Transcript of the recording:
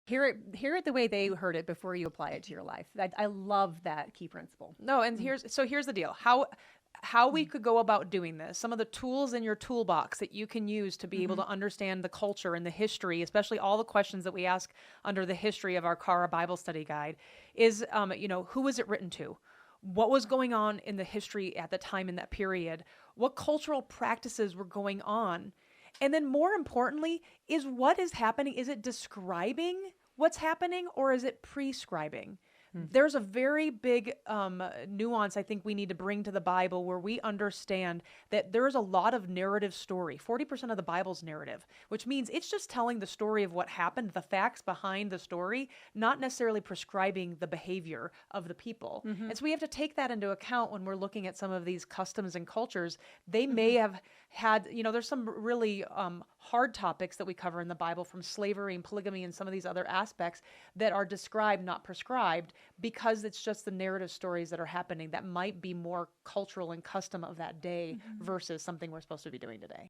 Hear it the way they heard it before you apply it to your life. I love that key principle. No, and here's the deal. How we could go about doing this. Some of the tools in your toolbox that you can use to be able to understand the culture and the history, especially all the questions that we ask under the history of our Chara Bible study guide, is who was it written to? What was going on in the history at the time in that period? What cultural practices were going on? And then more importantly, is what is happening, is it describing what's happening or is it prescribing? There's a very big nuance I think we need to bring to the Bible where we understand that there's a lot of narrative story. 40% of the Bible's narrative, which means it's just telling the story of what happened, the facts behind the story, not necessarily prescribing the behavior of the people. And so we have to take that into account when we're looking at some of these customs and cultures. They may have had, there's some really hard topics that we cover in the Bible, from slavery and polygamy and some of these other aspects that are described, not prescribed, because it's just the narrative stories that are happening that might be more cultural and custom of that day versus something we're supposed to be doing today.